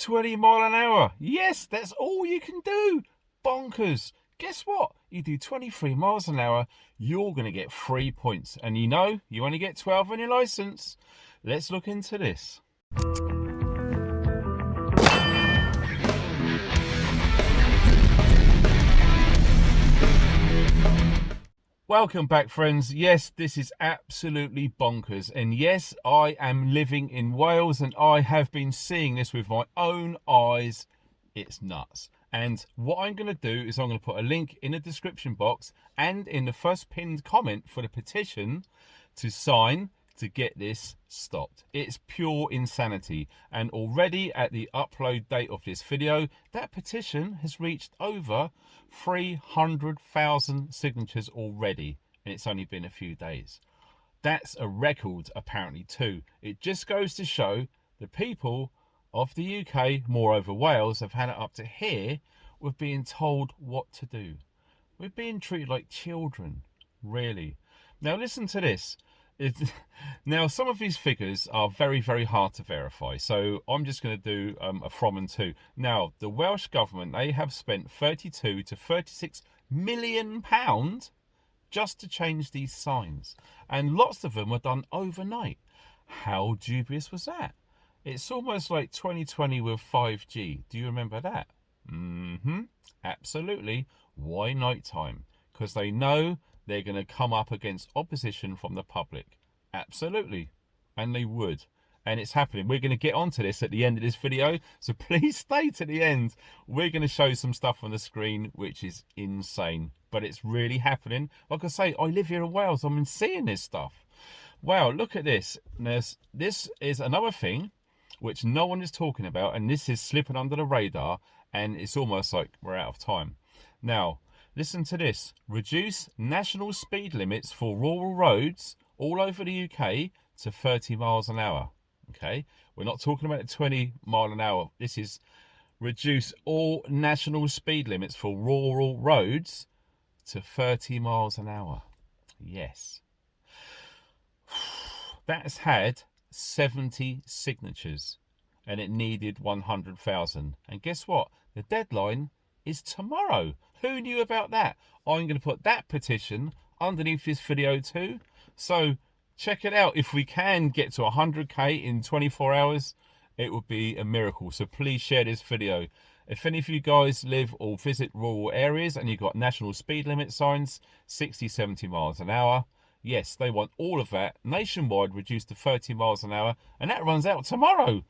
20 mile an hour. Yes, that's all you can do. Bonkers. Guess what? You do 23 miles an hour, you're going to get 3 points. And you know, you only get 12 on your license. Let's look into this. Welcome back, friends. Yes, this is absolutely bonkers. And yes, I am living in Wales and I have been seeing this with my own eyes. It's nuts. And what I'm going to do is I'm going to put a link in the description box and in the first pinned comment for the petition to sign to get this stopped. It's pure insanity. And already at the upload date of this video, that petition has reached over 300,000 signatures already. And it's only been a few days. That's a record apparently too. It just goes to show the people of the UK, moreover Wales, have had it up to here with being told what to do. We're being treated like children, really. Now listen to this. Now some of these figures are very, very hard to verify, so I'm just going to do a from and to. Now the Welsh government, they have spent 32 to 36 million pounds just to change these signs, and lots of them were done overnight. How dubious was that? It's almost like 2020 with 5G. Do you remember that? Absolutely. Why nighttime? Because they know they're going to come up against opposition from the public. Absolutely. And they would. And it's happening. We're going to get onto this at the end of this video, so please stay to the end. We're going to show some stuff on the screen which is insane, but it's really happening. Like I say, I live here in Wales. I'm seeing this stuff. Wow, look at this. This is another thing which no one is talking about, and this is slipping under the radar, and it's almost like we're out of time. Now, listen to this. Reduce national speed limits for rural roads all over the UK to 30 miles an hour. Okay, we're not talking about 20 mile an hour. This is reduce all national speed limits for rural roads to 30 miles an hour. Yes. That's had 70 signatures and it needed 100,000. And guess what? The deadline is tomorrow. Who knew about that? I'm going to put that petition underneath this video too. So check it out. If we can get to 100k in 24 hours, it would be a miracle. So please share this video. If any of you guys live or visit rural areas and you've got national speed limit signs, 60, 70 miles an hour, yes, they want all of that nationwide reduced to 30 miles an hour, and that runs out tomorrow.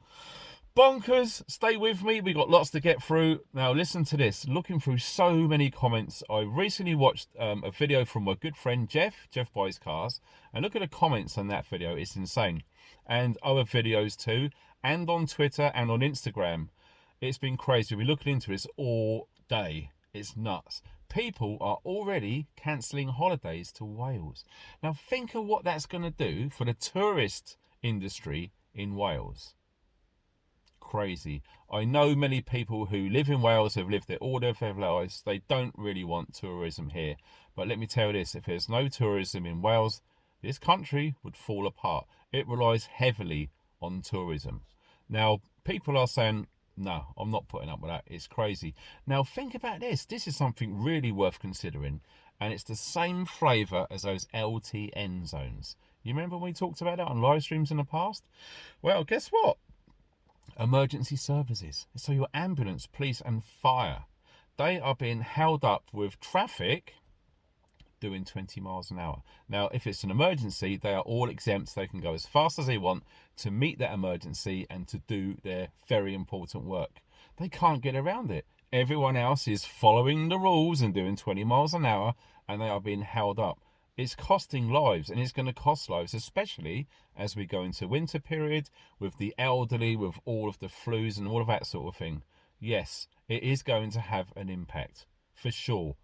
Bonkers. Stay with me. We got lots to get through. Now listen to this. Looking through so many comments, I recently watched a video from my good friend Jeff Buys Cars, and look at the comments on that video. It's insane. And other videos too, and on Twitter and on Instagram. It's been crazy. We're looking into this all day. It's nuts. People are already cancelling holidays to Wales. Now think of what that's going to do for the tourist industry in Wales. Crazy. I know many people who live in Wales have lived there all their lives. They don't really want tourism here. But let me tell you this, if there's no tourism in Wales, this country would fall apart. It relies heavily on tourism. Now, people are saying, no, I'm not putting up with that. It's crazy. Now, think about this. This is something really worth considering. And it's the same flavour as those LTN zones. You remember when we talked about that on live streams in the past? Well, guess what? Emergency services. So your ambulance, police and fire, they are being held up with traffic doing 20 miles an hour. Now, if it's an emergency, they are all exempt. They can go as fast as they want to meet that emergency and to do their very important work. They can't get around it. Everyone else is following the rules and doing 20 miles an hour, and they are being held up. It's costing lives, and it's going to cost lives, especially as we go into winter period with the elderly, with all of the flus and all of that sort of thing. Yes, it is going to have an impact, for sure.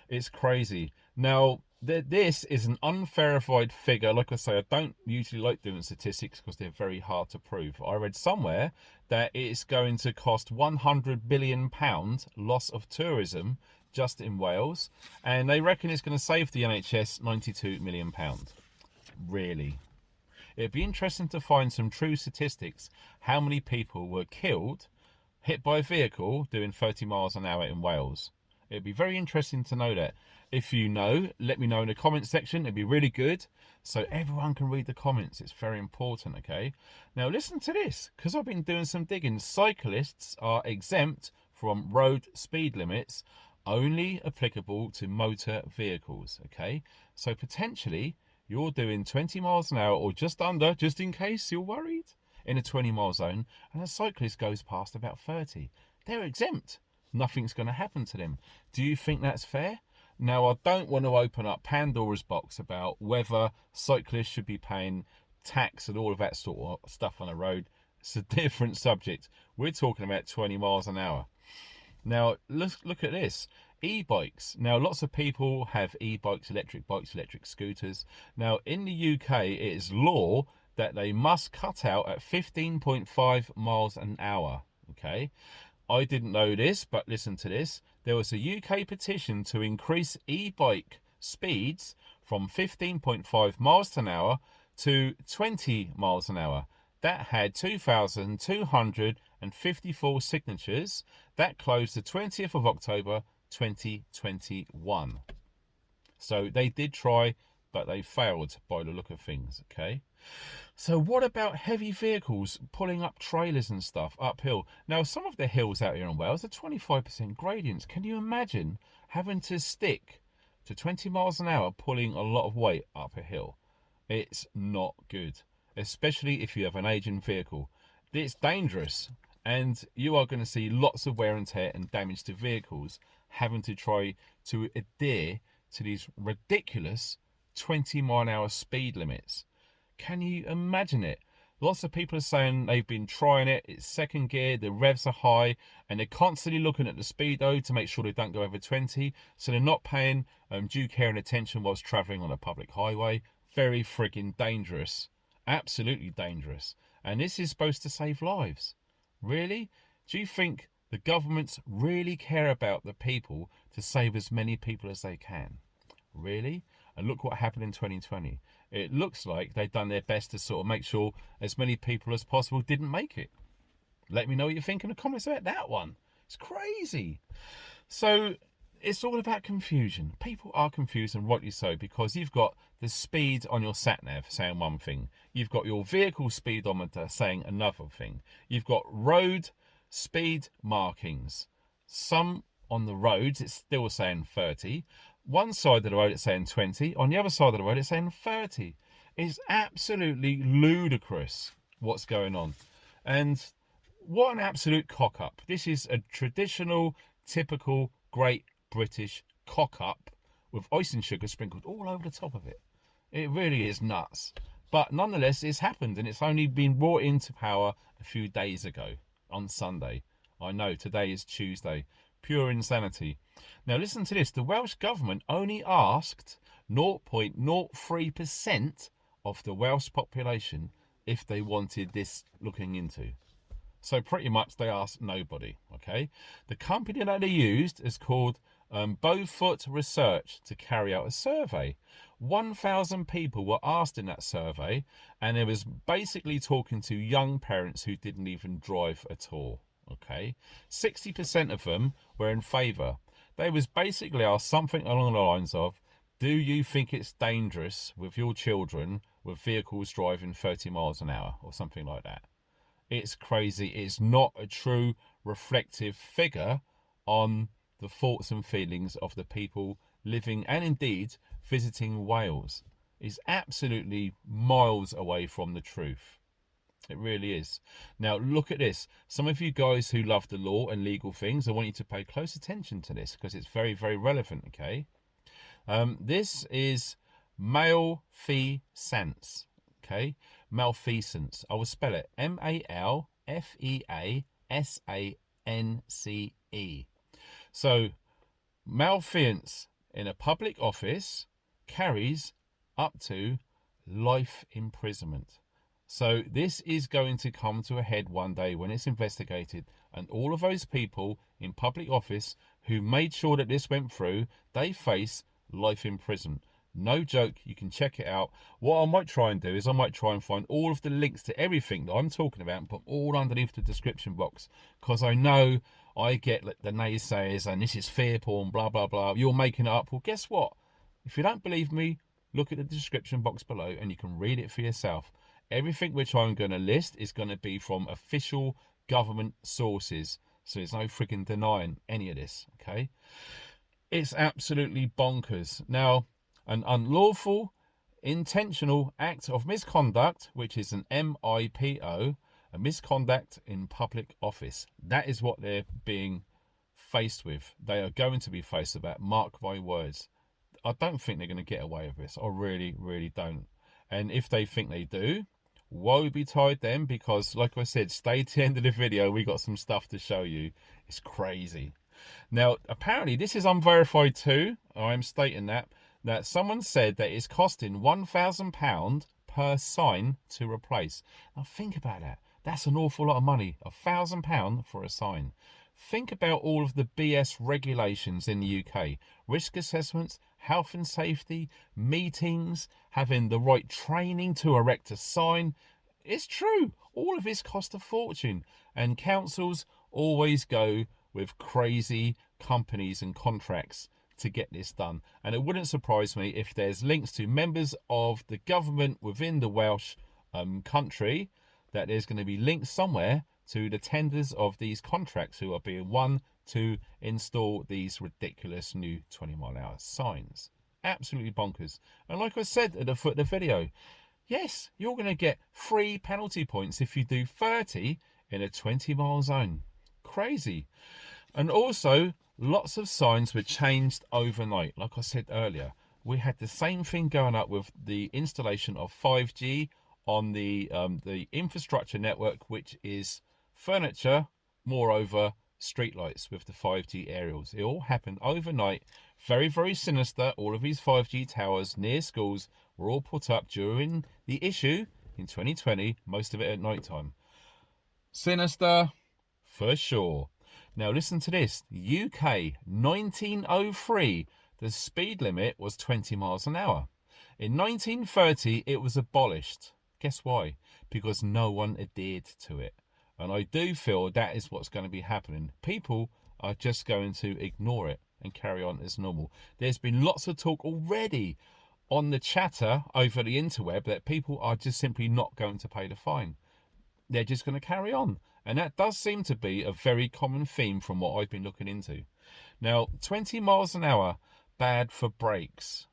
It's crazy. Now, this is an unverified figure. Like I say, I don't usually like doing statistics because they're very hard to prove. I read somewhere that it's going to cost £100 billion loss of tourism just in Wales, and they reckon it's going to save the NHS £92 million. Really? It'd be interesting to find some true statistics, how many people were killed hit by a vehicle doing 30 miles an hour in Wales? It'd be very interesting to know that. If you know, let me know in the comment section. It'd be really good, so everyone can read the comments. It's very important, okay? Now listen to this, because I've been doing some digging. Cyclists are exempt from road speed limits, only applicable to motor vehicles, okay? So potentially you're doing 20 miles an hour or just under, just in case you're worried, in a 20-mile zone, and a cyclist goes past about 30. They're exempt. Nothing's going to happen to them. Do you think that's fair? Now, I don't want to open up Pandora's box about whether cyclists should be paying tax and all of that sort of stuff on the road. It's a different subject. We're talking about 20 miles an hour. Now, let's look at this. E-bikes. Now, lots of people have e-bikes, electric scooters. Now, in the UK, it is law that they must cut out at 15.5 miles an hour, okay? I didn't know this, but listen to this. There was a UK petition to increase e-bike speeds from 15.5 miles an hour to 20 miles an hour. That had 2,254 signatures. That closed the 20th of October 2021. So they did try, but they failed by the look of things, okay? So what about heavy vehicles pulling up trailers and stuff uphill? Now, some of the hills out here in Wales are 25% gradients. Can you imagine having to stick to 20 miles an hour pulling a lot of weight up a hill? It's not good, especially if you have an aging vehicle. It's dangerous, and you are going to see lots of wear and tear and damage to vehicles having to try to adhere to these ridiculous 20-mile-an-hour speed limits. Can you imagine it? Lots of people are saying they've been trying it. It's second gear, the revs are high, and they're constantly looking at the speedo to make sure they don't go over 20. So they're not paying due care and attention whilst travelling on a public highway. Very frigging dangerous. Absolutely dangerous. And this is supposed to save lives. Really? Do you think the governments really care about the people to save as many people as they can? Really? And look what happened in 2020. It looks like they've done their best to sort of make sure as many people as possible didn't make it. Let me know what you think in the comments about that one. It's crazy. So it's all about confusion. People are confused, and rightly so, because you've got the speed on your sat-nav saying one thing. You've got your vehicle speedometer saying another thing. You've got road speed markings. Some on the roads, it's still saying 30. One side of the road it's saying 20, on the other side of the road it's saying 30. It's absolutely ludicrous what's going on. And what an absolute cock-up. This is a traditional, typical, great British cock-up with icing sugar sprinkled all over the top of it. It really is nuts. But nonetheless, it's happened, and it's only been brought into power a few days ago on Sunday. I know, today is Tuesday. Pure insanity. Now listen to this. The Welsh Government only asked 0.03% of the Welsh population if they wanted this looking into. So pretty much they asked nobody, okay? The company that they used is called Beaufort Research to carry out a survey. 1,000 people were asked in that survey, and it was basically talking to young parents who didn't even drive at all. Okay, 60% of them were in favour. They was basically asked something along the lines of, do you think it's dangerous with your children with vehicles driving 30 miles an hour or something like that? It's crazy. It's not a true reflective figure on the thoughts and feelings of the people living and indeed visiting Wales. It's absolutely miles away from the truth. It really is. Now, look at this. Some of you guys who love the law and legal things, I want you to pay close attention to this because it's very, very relevant, okay? This is malfeasance, okay? Malfeasance. I will spell it M-A-L-F-E-A-S-A-N-C-E. So, malfeasance in a public office carries up to life imprisonment. So this is going to come to a head one day when it's investigated, and all of those people in public office who made sure that this went through, they face life in prison. No joke, you can check it out. What I might try and do is I might try and find all of the links to everything that I'm talking about and put all underneath the description box, because I know I get like the naysayers and this is fear porn, blah blah blah, you're making it up. Well, guess what, if you don't believe me, look at the description box below and you can read it for yourself. Everything which I'm going to list is going to be from official government sources, so there's no freaking denying any of this. Okay, it's absolutely bonkers. Now, an unlawful intentional act of misconduct, which is an MIPO, a misconduct in public office. That is what they're being faced with. They are going to be faced with that, mark my words. I don't think they're going to get away with this. I really, really don't. And if they think they do, woe betide them, because like I said, stay to the end of the video. We got some stuff to show you. It's crazy. Now, apparently this is unverified too. I'm stating that someone said that it's costing £1,000 per sign to replace. Now think about that. That's an awful lot of money. £1,000 for a sign. Think about all of the BS regulations in the UK. Risk assessments, health and safety, meetings, having the right training to erect a sign. It's true. All of this costs a fortune. And councils always go with crazy companies and contracts to get this done. And it wouldn't surprise me if there's links to members of the government within the Welsh country, that there's going to be links somewhere to the tenders of these contracts who are being won to install these ridiculous new 20-mile-an-hour signs. Absolutely bonkers. And like I said at the foot of the video, yes, you're going to get 3 penalty points if you do 30 in a 20-mile zone. Crazy. And also, lots of signs were changed overnight. Like I said earlier, we had the same thing going up with the installation of 5G on the infrastructure network, which is furniture, moreover streetlights with the 5G aerials. It all happened overnight. Very, very sinister. All of these 5G towers near schools were all put up during the issue in 2020, most of it at night time. Sinister for sure. Now listen to this. UK 1903, the speed limit was 20 miles an hour. In 1930 it was abolished. Guess why? Because no one adhered to it. And I do feel that is what's going to be happening. People are just going to ignore it and carry on as normal. There's been lots of talk already on the chatter over the interweb that people are just simply not going to pay the fine. They're just going to carry on. And that does seem to be a very common theme from what I've been looking into. Now, 20 miles an hour, bad for brakes.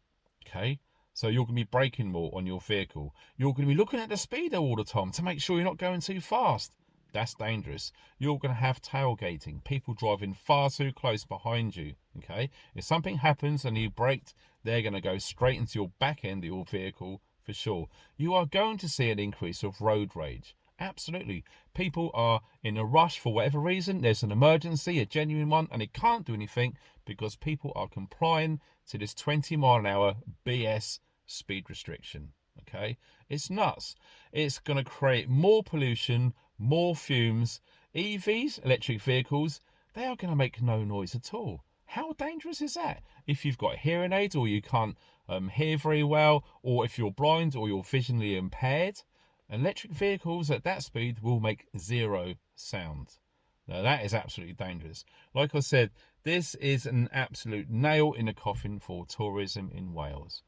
Okay? So you're going to be braking more on your vehicle. You're going to be looking at the speedo all the time to make sure you're not going too fast. That's dangerous. You're going to have tailgating, people driving far too close behind you. Okay, if something happens and you braked, they're going to go straight into your back end of your vehicle for sure. You are going to see an increase of road rage. Absolutely. People are in a rush for whatever reason. There's an emergency, a genuine one, and they can't do anything because people are complying to this 20-mile-an-hour BS speed restriction. Okay, it's nuts. It's going to create more pollution, more fumes. EVs, electric vehicles, they are going to make no noise at all. How dangerous is that? If you've got hearing aids, or you can't hear very well, or if you're blind or you're visually impaired, electric vehicles at that speed will make 0 sound. Now that is absolutely dangerous. Like I said, this is an absolute nail in the coffin for tourism in Wales.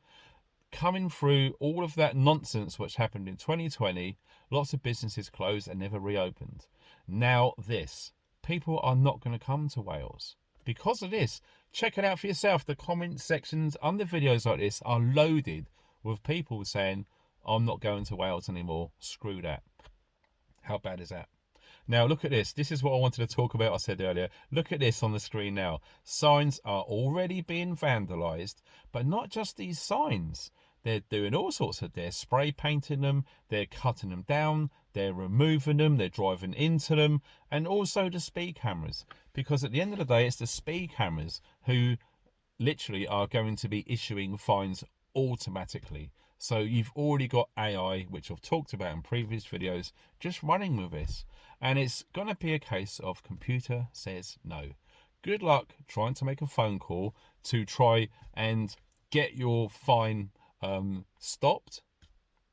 Coming through all of that nonsense which happened in 2020, lots of businesses closed and never reopened. Now this, people are not going to come to Wales because of this. Check it out for yourself. The comment sections under videos like this are loaded with people saying, I'm not going to Wales anymore, screw that. How bad is that? Now look at this. This is what I wanted to talk about. I said earlier, look at this on the screen now. Signs are already being vandalised, but not just these signs. They're doing all sorts of, they're spray painting them, they're cutting them down, they're removing them, they're driving into them, and also the speed cameras. Because at the end of the day, it's the speed cameras who literally are going to be issuing fines automatically. So you've already got AI, which I've talked about in previous videos, just running with this. And it's going to be a case of computer says no. Good luck trying to make a phone call to try and get your fine stopped.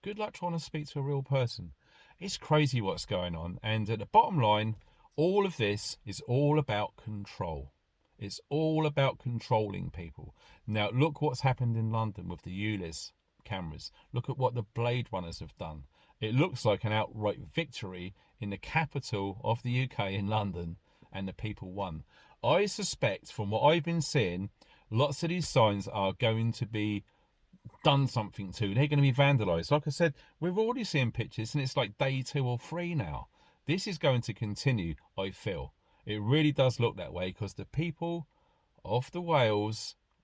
Good luck trying to speak to a real person. It's crazy what's going on. And at the bottom line, all of this is all about control. It's all about controlling people. Now, look what's happened in London with the ULEZ cameras. Look at what the Blade Runners have done. It looks like an outright victory in the capital of the UK, in London, and the people won. I suspect, from what I've been seeing, lots of these signs are going to be done something to. They're going to be vandalised. Like I said, we're already seeing pictures, and it's like day 2 or 3 now. This is going to continue, I feel. It really does look that way, because the people of the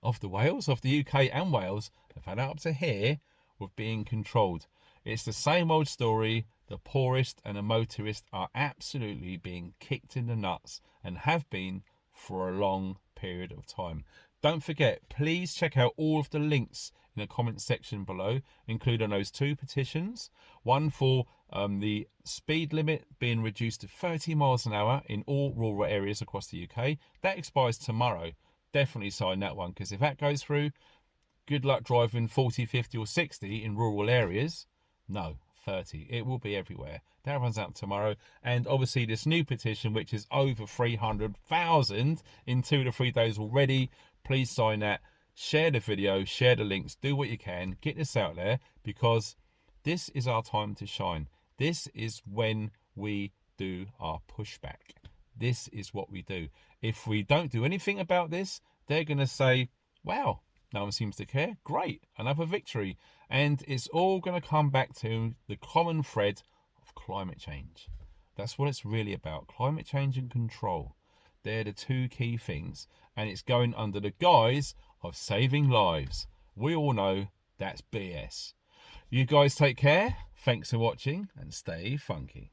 UK and Wales have had it up to here with being controlled. It's the same old story. The poorest and the motorists are absolutely being kicked in the nuts, and have been for a long period of time. Don't forget, please check out all of the links in the comment section below, including those 2 petitions. One for the speed limit being reduced to 30 miles an hour in all rural areas across the UK. That expires tomorrow. Definitely sign that one, because if that goes through, good luck driving 40, 50 or 60 in rural areas. No, 30. It will be everywhere. That runs out tomorrow. And obviously this new petition, which is over 300,000 in 2 to 3 days already. Please sign that. Share the video, share the links, do what you can, get this out there, because this is our time to shine. This is when we do our pushback. This is what we do. If we don't do anything about this, they're going to say, wow, no one seems to care. Great, another victory. And it's all going to come back to the common thread of climate change. That's what it's really about. Climate change and control. They're the 2 key things. And it's going under the guise of saving lives. We all know that's BS. You guys take care. Thanks for watching, and stay funky.